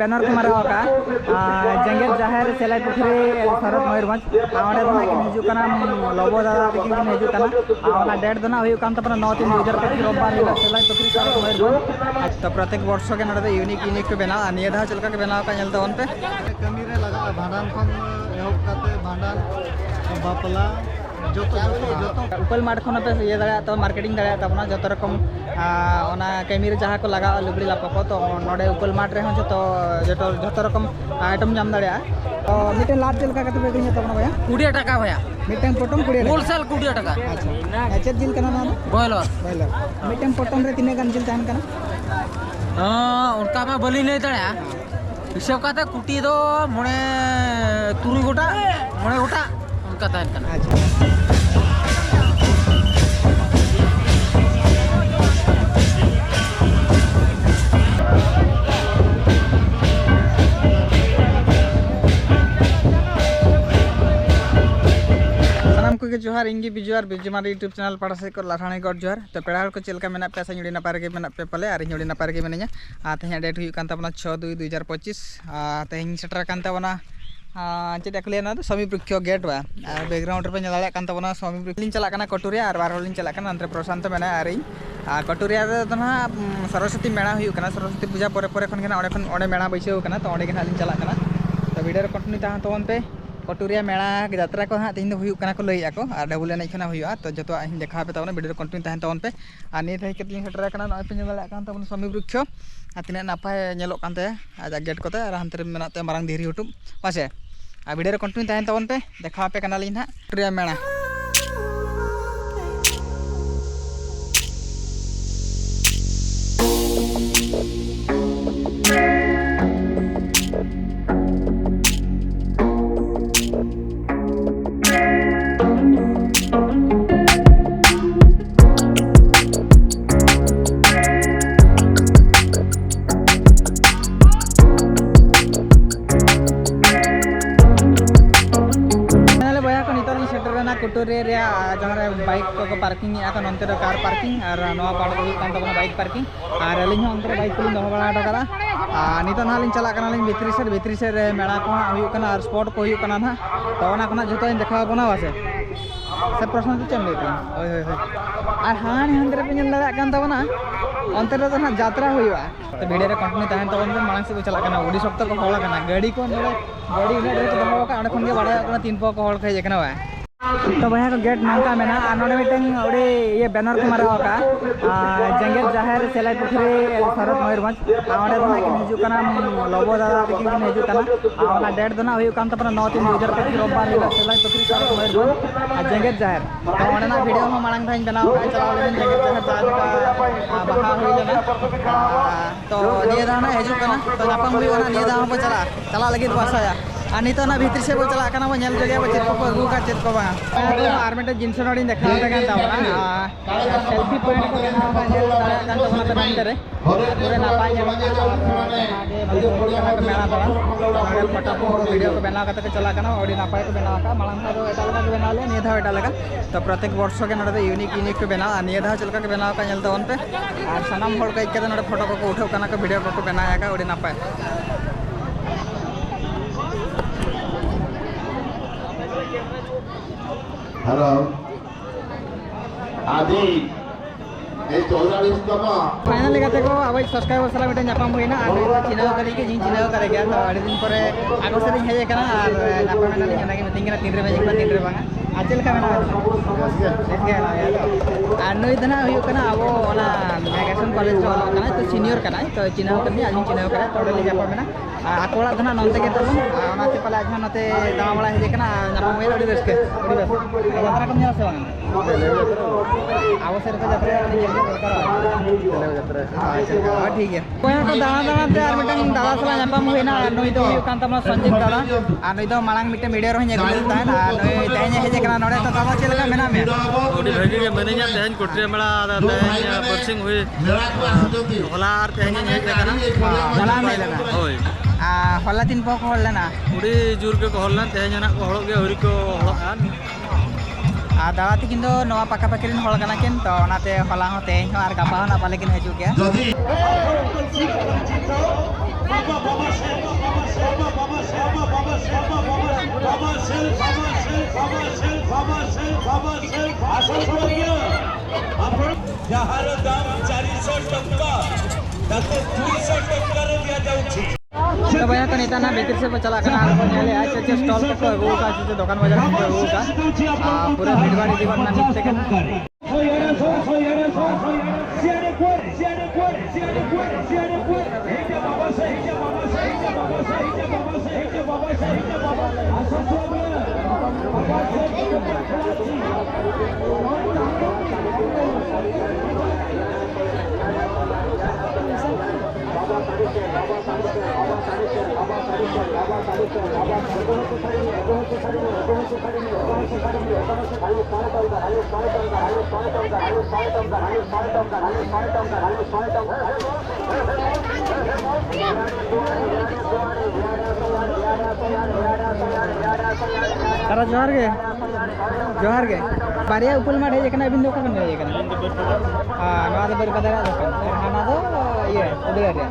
Banner को मारा जेंगेल जाहिर सेलाई पुखरी सरत मयूरभंज ऑडे हजना लबो दादा तकिन हजना डेट दो ना 9/3/2025 रविवार हिल सेलाई पुखरी सरत मयूरभंज तो प्रत्येक वर्ष के नोड़े यूनिक यूनिक को बनाव निया धा चलका के बनाव का नेल तवन पे कमी रे लगा भांडान खन एहब काते भांडान बापला जो उपल मार्ट खन पे ये दाड़ा तो मार्केटिंग दाड़ा तबना जो रकम कमी जहाँ को लगा लुगड़ी लापा को तो नोड़े उपल मार्ट रे जो रकम आइटम जाम दाड़ा तो मिटे लाट चलका कते बेगिन तबना भैया 20 टाका भैया मिटे पोटम 20 होलसेल 20 टाका अच्छा चेत जिल कना ना बॉयलर मिटे पोटम रे तिने गन जिल तान कना उनका मैं बलि नहीं दाड़ा हिसाब काते कुटी दो मने 3 गोटा मने गोटा उनका तान कना अच्छा के जोहार इंगी बिजुआर बिजुमार यूट्यूब चैनल पढ़ा से को लाठाणी गड जोहार तो पेड़ा को चलका मेना पे से जुड़ी नपार के मेना पे पले और जुड़ी नपार के मेनया तेहे डेट हुई कान तबना 6/2/2025 तेहे सेटर कान तबना चेटा को लेना स्वामी वृक्ष गेट बा बैकग्राउंड पे नला कान तबना स्वामी वृक्ष लिन चला काना कटोरिया और बार लिन चला काना अंतर प्रशांत मेना और कटोरिया रे तो ना सरस्वती मेला हुई काना सरस्वती पूजा परे परे खन ओडे मेला बैसे काना तो ओडे के लिन चला काना तो वीडियो रे कंटिन्यू ता तवन पे कटोरिया मेला यात्रा को हाँ तीन को लैया को और डबुल एनज खाना तो जो देखा पे तब वीडियो कंटिन्यू तहन तवन पे और नित हज कत सेटर नई पे तब स्वामी वृक्ष तीन नपाय आज गेट कोते और हानते मेनाते मारंग धीरी यूट्यूब पासे और वीडियो कंटिन्यू तहन तवन पे देखा पे हाँ कटोरिया मेला कटोरिया जहाँ बाइक को पार्किंग नंते कार पार्किंग और नवा पार्ट को बाइक पार्किंग और अलिंग अंत बाइक को दो बड़ा हटो नित ना चला भितरी सेड मेला को हाँ और स्पॉट को ना तो जो देखा बना से सर प्रश्न चेम लेते और हाँ हांते पे दाड़ा अंत ना यात्रा तो वीडियो कंटिन्यू तहन तब मांग से चला उड़ी सप्ताह को हड़ा गाड़ी को गाड़ी इन दो खन बड़ा 3 पा को हज तो भैया को गेट नौका में नोड़े ये बैनर को मारा जेंगेल जाहिर सेलाई पुखरी सरत मयूरभंज ऑडे हजना लबो दादा तकिन हजना डेट दो ना 9/3/2025 रविवार हिल सेलाई पुखरी सरत मयूरभंज जेंगेल जाहिर तो ओना वीडियो में मांग था बनाव चलाव जेंगेल जाहिर बाहा हुई तो निया दाना हजना तो नापम निया दाना चला लगे बसाया और नित भितर से चला जगह चेक को अगू का चेक को और मिट्टे जिनस नोड़ी देखा सेल्फी पॉइंट को बनाते पूरे नपाय मेला फोटो को वीडियो को बनाव चला नपाय को बनाव मांग एटा बनाव निया धाव एटा तो प्रत्येक वर्ष के नोड़े यूनिक यूनिक को बनाव निया धाव चलका के बनाव का तवन पे और सानाम हड़ को इक्के नोड़े फोटो को उठाव को वीडियो को बनाया अड़ी नपाय हेलो आदि ए 44तम फाइनली गाते को अब सब्सक्राइबर साला मिटे नापाम होइना और चिनाव करे के जिन चिनाव करे गया तो अड़ी दिन परे आगो से हेजे कना और नापाम मेना लिंग नागे मिटिंग कना 3 रे बजे 3 रे बांगा आचल का मेना और नई दना हुई कना अब ओना मैगेसन कॉलेज रो कना तो सीनियर कना तो चिनाव करनी आज चिनाव करे तो ले जापा मेना आकोड़ा दना नंते के तब ओना से पले आज नते दामा बड़ा हेजे कना नापाम होइला अड़ी रस्के अड़ी बस यात्रा कम जा से बांगा आव से रे यात्रा ठीक है को दाना दाना ते आर मिटन दादा सला नापाम होइना नई तो हुई कान तमा संजीव दादा और नई तो मांग मिटे मीडिया रो हेजे तान नई तेहे हेजे कना नोड़े तो दादा चलका मेना में ओडी भागी के मेनेजा तेहन कोटरे मेला तेहन परसिंग हुई होला और तेहन हेजे कना होला में लेना होय होला 3 पा को हड़ लेना उड़ी जुर के को हड़लन तेहन जना को हड़ो गे हरि को हड़ान दादा तकिन नवा पाका पाकिन हड़ कना किन तो ओनाते होला हो तेहन और गापा हो ना पाले किन हजू के ଯାହାର ଦାମ 400 ଟଙ୍କା ତାକୁ 200 ଟଙ୍କାରେ ଦିଆଯାଉଛି। तो भैया का नेता ना भीतर से चला करना आगे पहले आज अच्छे स्टॉल को वो का अच्छे दुकान बाजार को वो का पूरा भीड़भाड़ दीवार ना निकलते के ना तारा जोहार के बारिया उपल मार है जेकना बिंदु का बने जेकना नवा दो बर पदारा दोकान हाना दो ये उदय रे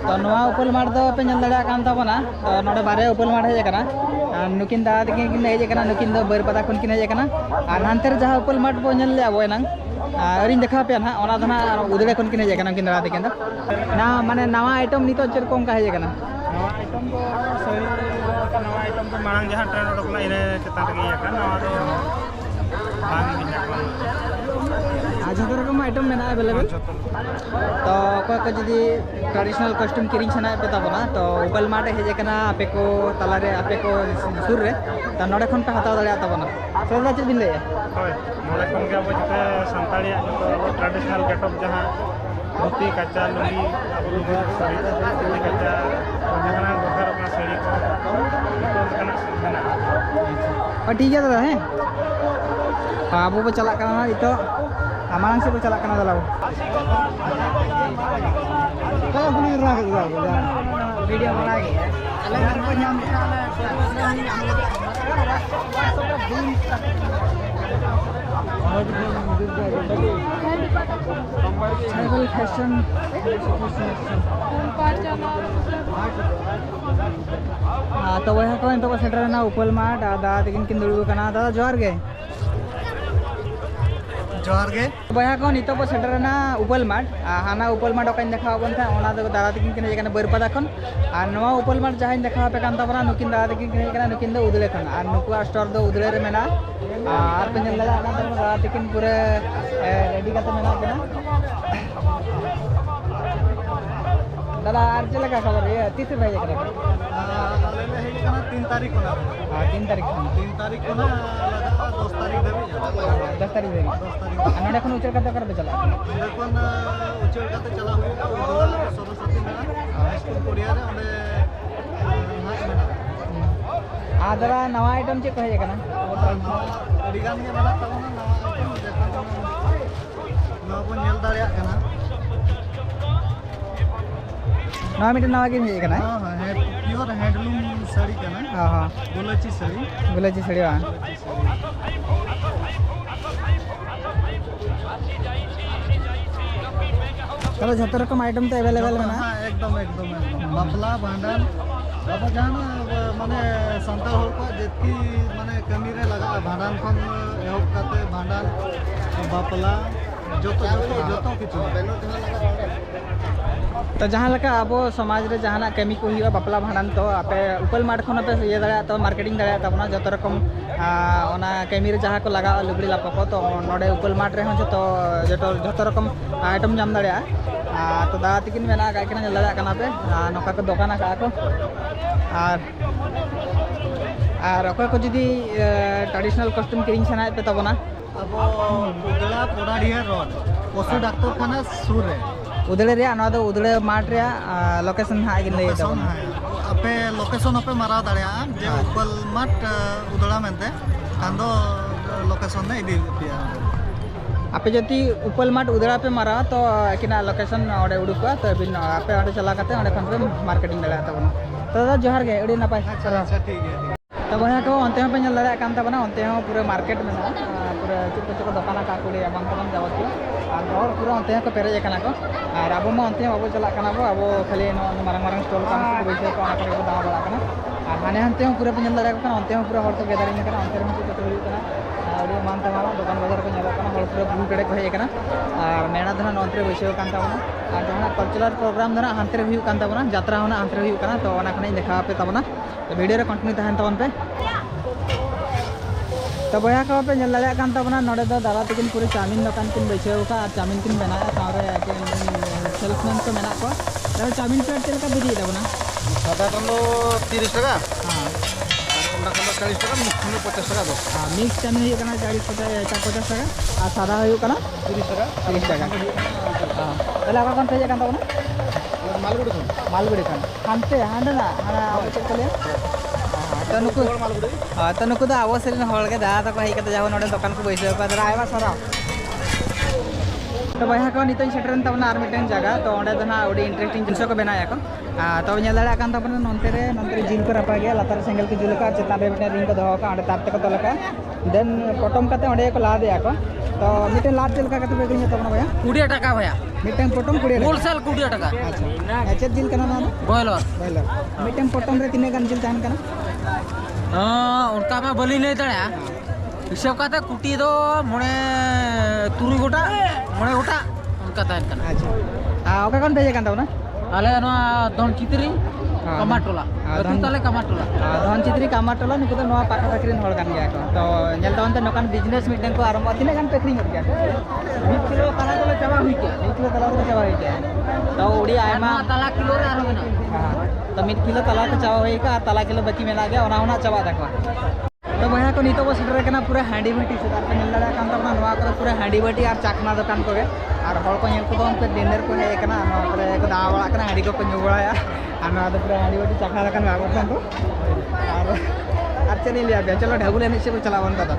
तो नवा उपल मार दो पे नल दड़ा कान तबना तो नोडे बारिया उपल मार है जेकना नुकिन दा दिकिन किन है जेकना नुकिन दो बर पदा कोन किन है जेकना आर हानते जहां उपल मार बो नल ले आबो नंग अरिन देखा पे ना ओना दना उदय कोन किन है जेकना किन दड़ा दिकिन ना माने नवा आइटम नितो चेर कोम का है जेकना नवा आइटम को सही नवा आइटम को मांग जहां ट्रेंड उडकना इने चेतान रे या नवा दो मांग बिना आज हर रकम आइटम में अवेलेबल तो अकोय को जदि ट्रेडिशनल कस्टम किरिंग सना पे तबना तो उपल माटे हेजे कना आपे को तलारे आपे को सुर रे त नोडे खन पे हताव दड़िया तबना सोदा चेद बिन लेया होय नोडे खन के अब जते संताली जो ट्रेडिशनल गेटअप जहां धोती कच्चा लुंगी अबरू साड़ी धोती कच्चा जहां दोसर अपना साड़ी को कना और ठीक है दादा है बाबू पे चला करना इतो आमांग से पे चला करना दलाव kalau punya rag video bana ge अलग घर को नाम ट्रैवल फैशन तो वह को इंतो सेटर ना उपल माट दादा तिकिन किन दुड़ु कना दादा जोहार गे बया को नितो को सेटर ना उपल माट हाना उपल माट ओकान देखा बन था ओना दो दादा तिकिन किन जेकना बरपदा खन आ नवा उपल माट जहां देखा पे कान तबरा नुकिन दादा तिकिन किन जेकना नुकिन दो उदले खन आ नुकु स्टोर दो उदले रे मेना आर पे नेला ना दादा तिकिन पूरे रेडी करते मेना केना दादा आर चले का खबर ये 30 भाई जेकरा ले हे कना 3 तारीख को ना 3 तारीख को 3 तारीख को ना लगा 10 तारीख देबी 10 तारीख देबी 10 तारीख नोडे खन उचर कते करबे चला देखन उचर कते चला हुई सरस्वती मेला स्कूल कोरिया रे ओंडे आदरा नवा आइटम चे कहे जेकना अड़ी गान के मेला तब ना नवा आइटम देखन नवा को नेल दाड़िया कना नवा मीटर नवा के जेकना हां है प्योर हैंडलूम साड़ी कना हां गोलची साड़ी वा चलो जत रकम आइटम तो अवेलेबल है ना हां एकदम बापला भांडन अब जहां माने संताल हल को जेती माने कमी रे लगा भांडन खन एहब काते भांडन बापला जोतो किछु तो जहाँ लगा अब समाज रे जहाँ कमी को हुआ बापला भांडन तो आपे उपल मार्ट खन पे ये दड़ा तो मार्केटिंग दड़ा तबना जत रकम ओना कमी रे जहाँ को लगा लुगड़ी लापा को तो नोडे उपल मार्ट रे जत रकम आइटम जाम दड़ा तो दादा तिकिन मेना का किना लड़ा कना पे नोका को दुकान का को और अकोय को जदी ट्रेडिशनल कस्टम किरिंग सना पे तबना अब उदला पोडाडिया रोड पशु डॉक्टर खाना सुर रे उदड़े रे ना दो उदड़े मार्ट रे लोकेशन हा गिन लई तबना आपे लोकेशन पे मारा दड़िया जे उपल मार्ट उदड़ा मेनते कांदो लोकेशन ने इदी दिया आपे जति उपल मार्ट उदड़ा पे मारा तो किना लोकेशन ओडे उडुका तो बिन आपे ओडे चला करते ओडे खन पे मार्केटिंग दड़ा तबना तो दादा जोहार गे अड़ी नापाय अच्छा ठीक है तो भैया को अंते पे नल दड़ा कान तबना अंते पूरा मार्केट में पूरा चेक को दुकान का कुड़ी एमन तमन जावती और हर पूरा अंते को पेरेज कना को और अब मा अंते अब चला कना बो अब खाली मारंग मारंग स्टॉल का बैठे को आना को दावा बड़ा कना और हाने हंते पूरा पे नेल दाड़ा अंते पूरा हर को गैदरिंग कना अंते में चेक हुई कना और मान तमारा दुकान बाजार को नेला कना हर पूरा भूल पेड़े को हे कना और मेणा धना नंतरे बैठे कान ताबना और जहां कल्चरल प्रोग्राम धना हंते हुई कान ताबना यात्रा होना हंते हुई कना तो ओना खने देखा पे ताबना तो वीडियो रे कंटिन्यू तहन ताबन पे तो बया को पे नेल दाड़ा कान ताबना नोडे दो दादा तकिन पूरे चाउमिन दुकान किन बैठे का और चाउमिन किन बना सारे सेल्समैन को मेना को तो चाउमिन प्लेट चल का बिदी ताबना सादा कलो 30 টাকা हां अंडा कलो 40 টাকা मुखन 50 টাকা दो हां मिक्स चाउमिन हुई कना 40 50 टाका और सादा हुई कना 30 টাকা 30 टाका हां तले आका कोन पे कान ताबना मालगुड़ी खान मालगुड़ी खान हानते हांडना हाना अब चेक कले तो नुकु मालगुड़ी हां तो नुकु दा आवो सेरिन हळ के दादा तक हेकते जाव नोडे दुकान को बैसे को दरा आयवा सरा तो बया को नितो सेटरन तबना आर मिटन जगह तो ओंडे दना ओडी इंटरेस्टिंग जिनिस को बनाया को तो नेल दाड़ा कान तबना नंते जिल को रपा गया लतार सेंगल के जुलका चेतान रे मिटन रिंग को दोहो का ओंडे तार तक तलका देन पटम कते ओंडे को ला देया को तो मिटन लाट चलका कते बेगिन तबना बया 20 টাকা भैया मिटन पटम 20 होलसेल 20 টাকা अच्छा चेत जिल कना ना बॉयलर बॉयलर मिटन पटम रे तिने गान जिल तान कना उनका मैं बलि नहीं तड़ा हिसाब काते कुटी दो मने तुरुई गोटा मने गोटा उनका तान कना अच्छा ओका कोन भेजे कान तबना आले नो दन चित्री हाँ, कमाटोला हाँ, अति ताले कमाटोला धन चित्री कामाटोला नुकु तो नवा पाका पाकरिन हळ कान गया को तो नेल तवन ते नोकान बिजनेस मिटन को आरंभ तिने गान पेखरी हट गया 1 किलो तला तला चाबा हुई के 1 किलो तला तला चाबा हुई के तो ओडी आयमा ताला किलो रे आरो ना हां तो 1 किलो तला तो चाबा हुई का तला किलो बाकी मेला गया ओना ओना चाबा तकवा तो भैया को नितो बस रे कना पूरा हांडी बाटी से तार नेल दाड़ा कान तबना नवा को पूरा हांडी बाटी और चाकना दुकान को गे और हळ को नेल को तो डिनर को हे कना नवा करे को दा बड़ा कना हांडी को न्यू बड़ा और नवा तो पूरा हांडी बाटी चाकना दुकान आगो खान तो और चली लिया चलो ढगुल एने से को चलावन दादा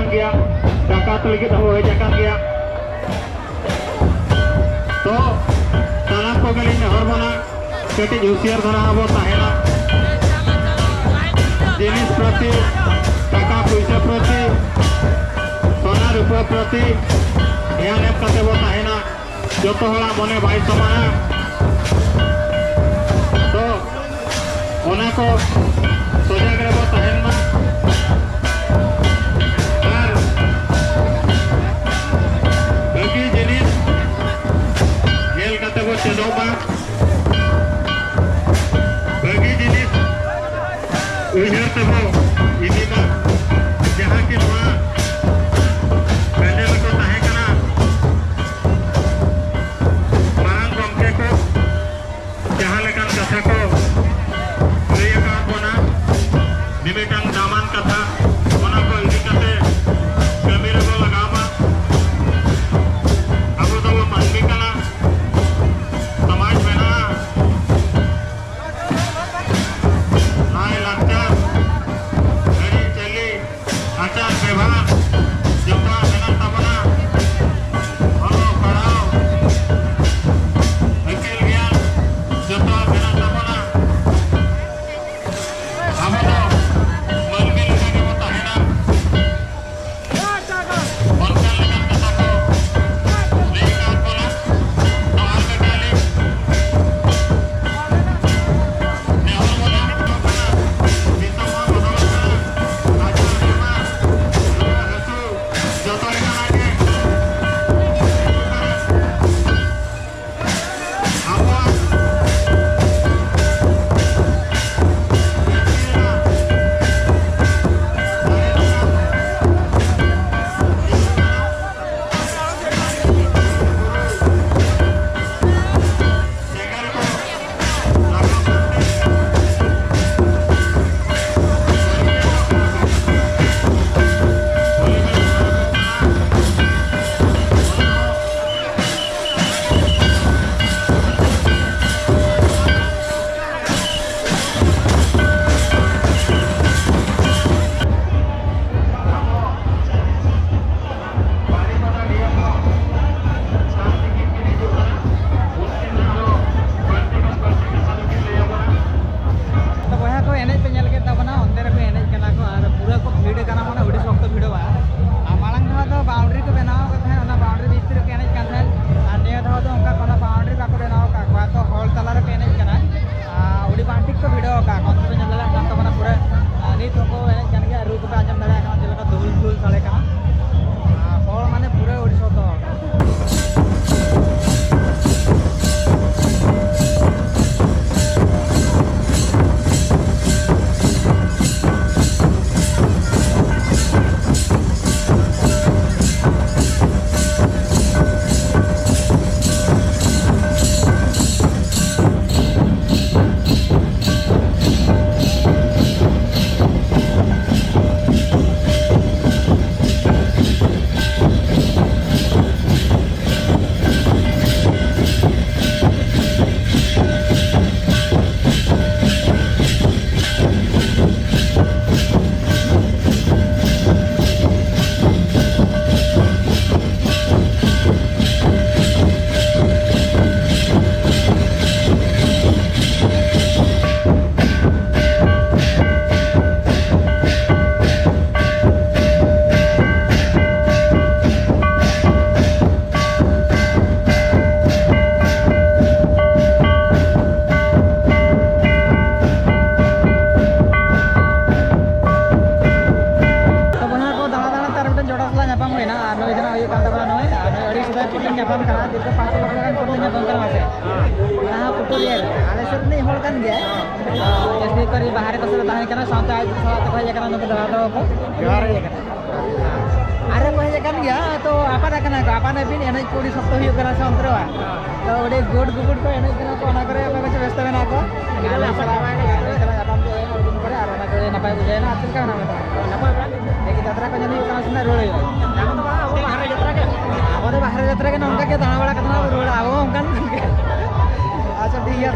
akan gaya dapat lagi tahu akan gaya तो तालाब को गली नहर बना कटी हुसियार धरा abo tahena जिनिस प्रति टाका पैसा प्रति सोना रुपया प्रति ध्यान एम करते वो tahena जोतो हला मने भाई समाना तो ओना को सोजा करे वो tahena मा और बगी जिनिस Gel kata buat coba bagi jenis ujar tebo ini mah jahat kita pendek kau tahe kena marang gomke ko jahat lekan kata ko liya kan bona dibekan daman kata bona ko ini kate kamera ko lagama abu to manmi kana समाज में ना नाय लगता गरी चली आचार व्यवहार जितना देना तबना और पढ़ाओ अकेल ज्ञान जितना देना तबना हम तो मन में लगे वो ताहिना और क्या लगा कथा को लेकर बोला तो आज का डाली बाहर को साथ अरे गया तो आपान आपान एने पूरी सप्ताह से अंतरवा तो वो गुड़ गुड़ को एने को व्यस्त में को नपाय बुझाना चलका जात्रा को जानी सुना रोड अब बाहर जात्रा के दाड़ा बड़ा रुआ अब अच्छा ठीक है